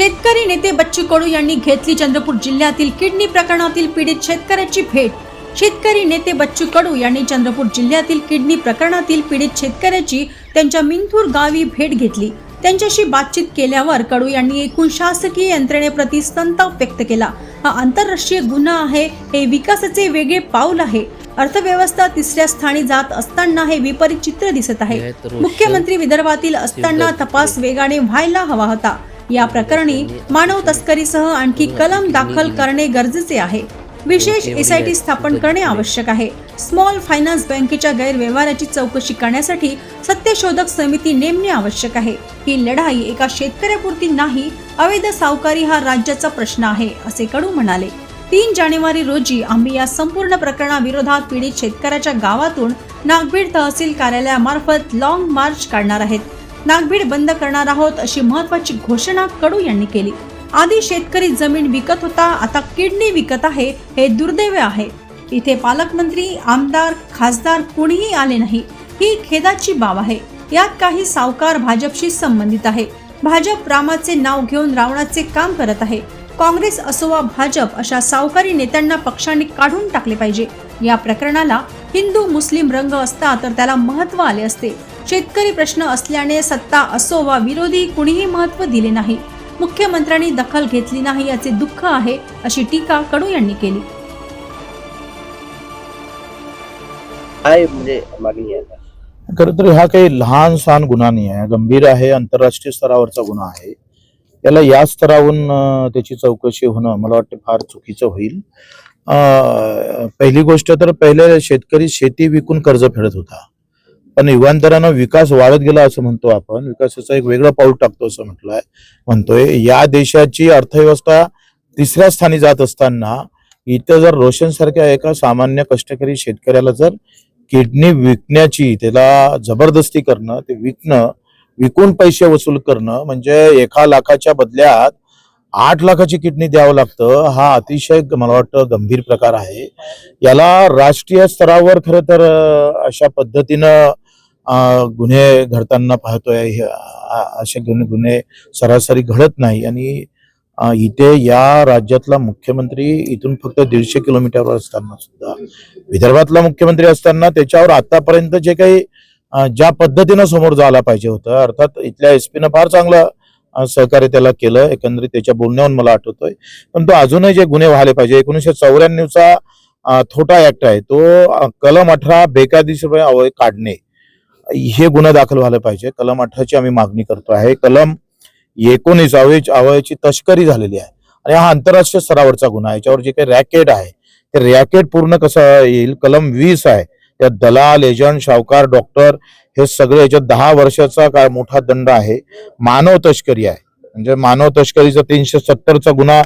शेतकरी नेते बच्चू कडू यांनी घेतली चंद्रपूर जिल्ह्यातील किडनी प्रकरणातील पीडित शेतकऱ्याची भेट। शेतकरी नेते बच्चू कडू यांनी चंद्रपूर जिल्ह्यातील किडनी प्रकरणातील पीडित शेतकऱ्याची त्यांच्या मिंथूर गावी भेट घेतली। त्यांच्याशी बातचीत केल्यावर कडू यांनी एकूण शासकीय यंत्रणेप्रती संताप व्यक्त केला। हा आंतरराष्ट्रीय गुन्हा आहे, हे विकासाचे वेगळे पाऊल आहे। अर्थव्यवस्था तिसऱ्या स्थानी जात असताना हे विपरीत चित्र दिसत आहे। मुख्यमंत्री विदर्भातील असताना तपास वेगाने व्हायला हवा होता। या प्रकरणी मानव तस्करीसह आणखी कलम दाखल करणे गरजेचे आहे। विशेष एसआयटी स्थापन करणे आवश्यक आहे। स्मॉल फायनान्स बँकेच्या गैरव्यवहाराची चौकशी करण्यासाठी सत्यशोधक समिती नेमणे आवश्यक आहे। ही लढाई एका शेतकऱ्यापुरती नाही, अवैध सावकारी हा राज्याचा प्रश्न आहे, असे कडू म्हणाले। 3 जानेवारी रोजी आम्ही या संपूर्ण प्रकरणाविरोधात पीडित शेतकऱ्याच्या गावातून नागभीड तहसील कार्यालयामार्फत लॉंग मार्च काढणार आहेत। नागभीड बंद करणार आहोत, अशी महत्त्वाची घोषणा कडू यांनी केली। आधी शेतकरी जमीन विकत होता, आता किडनी विकत आहे, हे दुर्दैव आहे। इथे पालकमंत्री, आमदार, खासदार कुणीही आले नाही, ही खेदाची बाब आहे। यात काही सावकार भाजपशी संबंधित आहे। भाजप रामाचे नाव घेऊन रावणाचे काम करत आहे। काँग्रेस असो वा भाजप, अशा सावकारी नेत्यांना पक्षाने काढून टाकले पाहिजे। या प्रकरणाला हिंदू मुस्लिम रंग असता तर त्याला महत्त्व आले असते। शेतकरी प्रश्न असल्याने सत्ता असो वा विरोधी कुणीही महत्त्व दिले नाही। मुख्यमंत्र्यांनी दखल घेतली नाही, याचे दुःख आहे, अशी टीका कडू यांनी केली। खरं तर हा काही लहान सहान गुन्हा नाही आहे, गंभीर आहे, आंतरराष्ट्रीय स्तरावरचा गुन्हा आहे। याला या स्तरावरून त्याची चौकशी होणं मला वाटतं फार चुकीचं होईल। पहिली गोष्ट तर पहिले शेतकरी शेती विकून कर्ज फेडत होता, पण युगांतरानं विकास वाढत गेला असं म्हणतो आपण। विकासाचं एक वेगळं पाऊल टाकतो असं म्हणतोय। या देशाची अर्थव्यवस्था तिसऱ्या स्थानी जात असताना इथं जर रोशन सारख्या एका सामान्य कष्टकरी शेतकऱ्याला जर किडनी विकण्याची, त्याला जबरदस्ती करणं, ते विकून पैसे वसूल करणं, म्हणजे 1 लाखाच्या बदल्यात 8 लाखाची किडनी द्यावं लागतं, हा अतिशय मला वाटतं गंभीर प्रकार आहे। याला राष्ट्रीय स्तरावर खरं तर अशा पद्धतीनं गुन्हे घडताना पाहतोय। असे गुन्हे सरासरी घडत नाही। आणि इथे या राज्यातला मुख्यमंत्री इथून फक्त 150 किलोमीटरवर असताना सुद्धा, विदर्भातला मुख्यमंत्री असताना त्याच्यावर आतापर्यंत जे काही ज्या पद्धतीनं समोर जायला पाहिजे होतं, अर्थात इथल्या एसपीनं फार चांगलं सहकार्य त्याला केलं, एकंदरीत त्याच्या बोलण्यावरून मला आठवतोय। पण तो अजूनही जे गुन्हे व्हायला पाहिजे, 1994चा थोटा ऍक्ट आहे, तो कलम 18 बेकायदेशीरपणे अवैध काढणे, हे गुन्हा दाखल व्हायला पाहिजे। कलम 18ची आम्ही मागणी करतो आहे। कलम 19 अवैधची तस्करी झालेली आहे आणि हा आंतरराष्ट्रीय स्तरावरचा गुन्हा आहे। याच्यावर जे काही रॅकेट आहे ते रॅकेट पूर्ण कसं येईल। कलम 20 आहे, त्यात दलाल, एजंट, शाहूकार, डॉक्टर हे सगळे, याच्यात 10 वर्षाचा काय मोठा दंड आहे। मानव तस्करी आहे, म्हणजे मानव तस्करीचा 370चा गुन्हा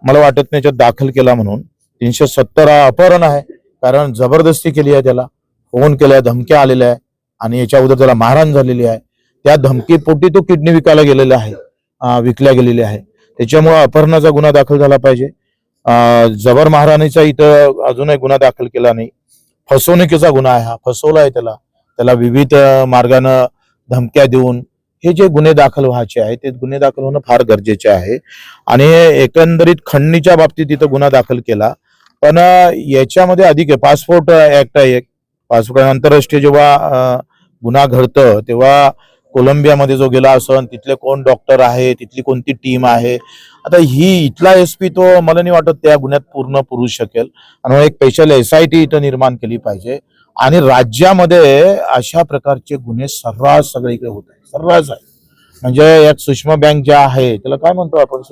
मला वाटत नाही याच्यात दाखल केला म्हणून। 370 हा अपहरण आहे, कारण जबरदस्ती केली आहे, त्याला फोन केलाय, धमक्या आलेल्या आहे आणि याच्या अगोदर त्याला मारहाण झालेली आहे। त्या धमकीपोटी तो किडनी विकायला गेलेला आहे, विकल्या गेलेली आहे। त्याच्यामुळे अपहरणाचा गुन्हा दाखल झाला पाहिजे। जबर मारहाणीचा इथं अजूनही गुन्हा दाखल केला नाही। फसवणुकीचा गुन्हा आहे, हा फसवला आहे त्याला विविध मार्गाने धमक्या देऊन हे जे गुन्हे दाखल व्हायचे आहे ते गुन्हे दाखल होणं फार गरजेचे आहे। आणि एकंदरीत खंडणीच्या बाबतीत इथं गुन्हा दाखल केला, पण याच्यामध्ये अधिक आहे। पासपोर्ट ऍक्ट आहे एक, पासपोर्ट आंतरराष्ट्रीय जेव्हा गुन्हा घडतं तेव्हा कोलंबियामध्ये जो गेला असन, तिथले कोण डॉक्टर आहे, तिथली कोणती टीम आहे, आता ही इथला एसपी तो मला नाही वाटत त्या गुन्ह्यात पूर्ण पुरू शकेल। आणि एक स्पेशल एसआयटी इथं निर्माण केली पाहिजे। आणि राज्यामध्ये अशा प्रकारचे गुन्हे सर्रास सगळीकडे होत आहे, सर्रास आहे। म्हणजे एक सूक्ष्म बँक ज्या आहे त्याला काय म्हणतो आपण,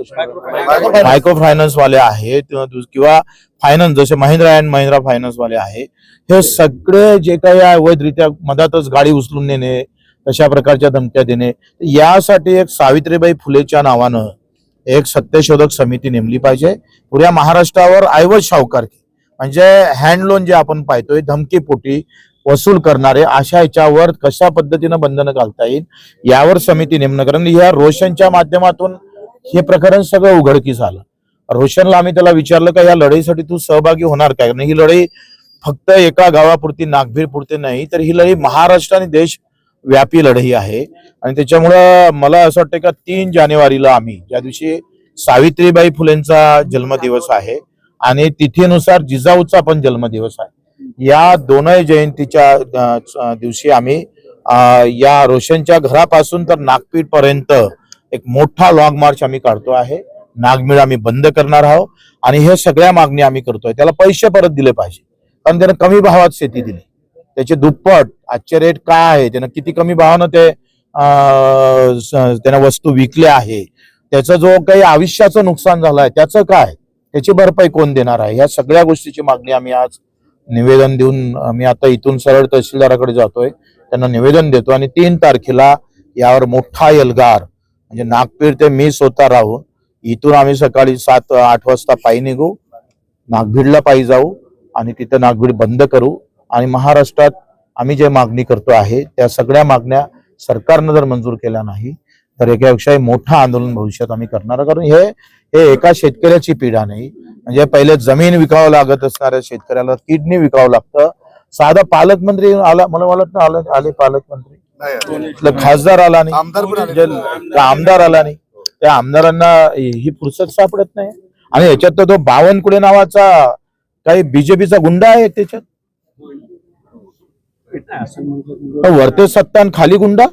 मायक्रो फायनान्स वाले आहेत किंवा फायनान्स, जसे महिंद्रा अँड महिंद्रा फायनान्स वाले आहे, हे सगळे जे काही अवैधरित्या मधातच गाडी उचलून नेणे, तशा प्रकारच्या धमक्या देणे, यासाठी एक सावित्रीबाई फुलेच्या नावानं एक सत्यशोधक समिती नेमली पाहिजे। पुऱ्या महाराष्ट्रावर ऐवज सावकारकी, म्हणजे हँड लोन जे आपण पाहतोय, धमकीपोटी वसूल करणारे, अशा याच्यावर कशा पद्धतीनं बंधनं घालता येईल यावर समिती नेमणं। कारण ह्या रोशनच्या माध्यमातून हे प्रकरण सगळं उघडकीस आलं। रोशनला आम्ही त्याला विचारलं का या लढाईसाठी तू सहभागी होणार काय, ही लढाई फक्त एका गावापुरती, नागभीड पुरते नाही, तर ही लढाई महाराष्ट्र आणि देश व्यापी लढाई आहे आणि त्याच्यामुळं मला असं वाटतं का 3 जानेवारीला आम्ही, ज्या दिवशी सावित्रीबाई फुलेंचा जन्मदिवस आहे आणि तिथीनुसार जिजाऊचा पण जन्मदिवस आहे, या दोनही जयंतीच्या दिवशी आम्ही या रोशनच्या घरापासून तर नागपीठ पर्यंत एक मोठा लॉंग मार्च आम्ही काढतो आहे. नागमेळ आम्ही बंद करणार आहोत आणि हे सगळ्या मागणी आम्ही करतोय. त्याला पैसे परत दिले पाहिजे, कारण त्यानं कमी भावात शेती दिली, त्याचे दुप्पट आजचे रेट काय आहे, त्यानं किती कमी भावानं ते त्यानं वस्तू विकल्या आहे, त्याचं जो काही आयुष्याचं नुकसान झालंय त्याचं काय, त्याची भरपाई कोण देणार आहे, या सगळ्या गोष्टीची मागणी आम्ही आज निवेदन देऊन आम्ही आता इथून सरळ तहसीलदाराकडे जातोय, त्यांना निवेदन देतो आणि 3 तारखेला यावर मोठा एल्गार म्हणजे नागपीठ ते मी स्वतः राहून इथून आम्ही सकाळी 7-8 वाजता पायी निघू, नागभीडला पायी जाऊ आणि तिथं नागभीड बंद करू आणि महाराष्ट्रात आम्ही जे मागणी करतो आहे त्या सगळ्या मागण्या सरकारनं जर मंजूर केल्या नाही तर एकापेक्षा मोठं आंदोलन भविष्यात आम्ही करणार. कारण हे एका शेतकऱ्याची पीडा नाही, म्हणजे पहिले जमीन विकावं लागत असणाऱ्या शेतकऱ्याला किडनी विकावं लागतं. साधा पालकमंत्री आला, मला वाटतं आले पालकमंत्री, खासदार आला नाही, आमदार आला नाही, त्या आमदारांना ही फुरसत सापडत नाही. आणि याच्यात तर तो बावनकुळे नावाचा काही बीजेपीचा गुंडा आहे त्याच्यात, वरते सत्ता आणि खाली गुंडा,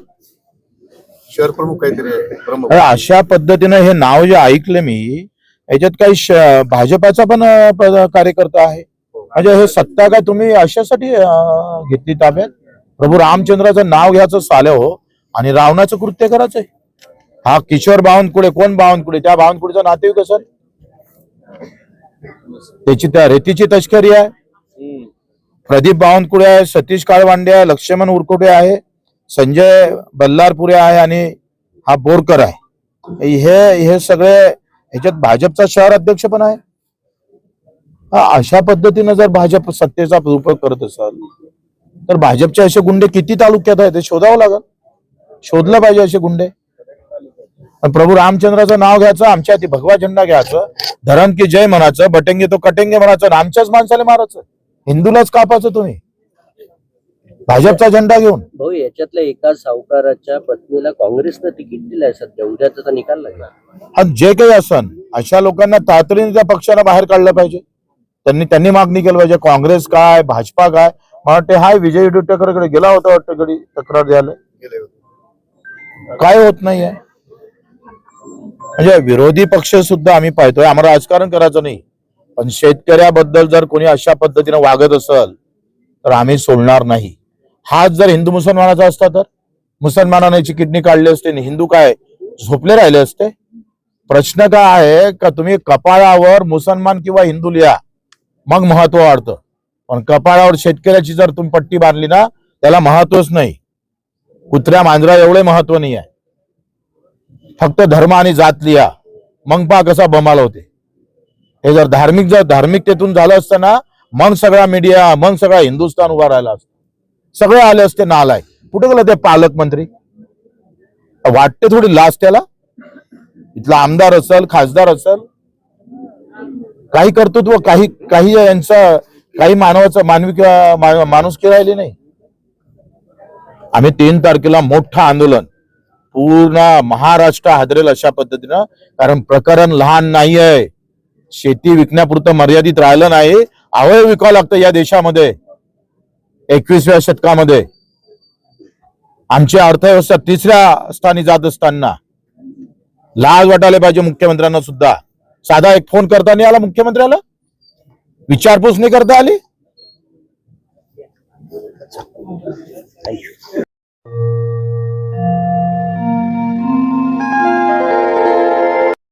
शहर प्रमुख काहीतरी अशा पद्धतीनं हे नाव जे ऐकलं मी, याच्यात काही भाजपाचा पण कार्यकर्ता आहे. म्हणजे हे सत्ता काय तुम्ही अशासाठी घेतली ताब्यात? प्रभू रामचंद्राचं नाव घ्यायचं साले हो आणि रावणाचं कृत्य करायचंय. हा किशोर बावनकुळे, कोण बावनकुळे? त्या बावनकुळेचा नातेवाईक असेल, त्याची त्या रेतीची तस्करी आहे. प्रदीप बावनकुळे आहे, सतीश काळवांडे आहे, लक्ष्मण उरकोटे आहे, संजय बल्लारपुरे आहे आणि हा बोरकर आहे. हे सगळे ह्याच्यात भाजपचा शहर अध्यक्ष पण आहे. अशा पद्धतीनं जर भाजप सत्तेचा उपयोग करत असाल तर भाजपचे असे गुंडे किती तालुक्यात आहेत ते शोधावं लागेल, शोधलं पाहिजे असे गुंडे. प्रभू रामचंद्राचं नाव घ्यायचं, आमच्या हाती भगवा झेंडा घ्यायचं, धरम की जय म्हणायचं, बटेंगे तो कटेंगे म्हणायचं, आमच्याच माणसाला मारायचं, हिंदूलाच कापायचं तुम्ही भाजपचा झेंडा घेऊन. भाऊ, याच्यातल्या एका सावकाराच्या पत्नीला काँग्रेसनं तिकीट दिलंय सध्या, उद्या त्याचा निकाल लागला. जे काही असन अशा लोकांना तातडीने त्या पक्षाला बाहेर काढलं पाहिजे. त्यांनी मागणी केली पाहिजे. काँग्रेस काय, भाजपा काय, मला वाटते हाय विजय वडेट्टीवारकडे गेला होता वाटतं कधी तक्रार द्यायला, काय होत नाहीये. म्हणजे विरोधी पक्ष सुद्धा आम्ही पाहतोय, आम्हाला राजकारण करायचं नाही, पण शेतकऱ्याबद्दल जर कोणी अशा पद्धतीने वागत असेल तर आम्ही सोडणार नाही. हाच जर हिंदू मुसलमानाचा असता तर मुसलमानाने किडनी काढली असते, हिंदू काय झोपले राहिले असते. प्रश्न काय आहे का तुम्ही कपाळावर मुसलमान किंवा हिंदू लिहा, मग महत्व वाढतं, पण कपाळावर शेतकऱ्याची जर तुम्ही पट्टी बांधली ना त्याला महत्वच नाही. कुत्र्या मांजरा एवढे महत्व नाही आहे. फक्त धर्म आणि जात लिहा, मग पहा कसा बमाल होते. हे जर धार्मिकतेतून झालं असतं ना, मग सगळा मीडिया, मग सगळा हिंदुस्थान उभा राहिला असतं, सगळे आले असते नालायक. कुठे गेला ते पालकमंत्री? वाटते थोडी लाज त्याला? इथला आमदार असेल, खासदार असेल, काही कर्तृत्व, काही यांचं काही मानवाचं माणुसकी राहिली नाही. आम्ही 3 तारखेला मोठं आंदोलन पूर्ण महाराष्ट्र हादरेल अशा पद्धतीनं, कारण प्रकरण लहान नाही आहे. शेती विकण्यापुरतं मर्यादित राहिलं नाही, अवयव विकावं लागतं या देशामध्ये 21व्या शतकामध्ये. आमची अर्थव्यवस्था 3ऱ्या स्थानी जात असताना लाज वाटायला पाहिजे मुख्यमंत्र्यांना सुद्धा. साधा एक फोन करता नाही आला मुख्यमंत्र्याला, विचारपूस नाही करता आली.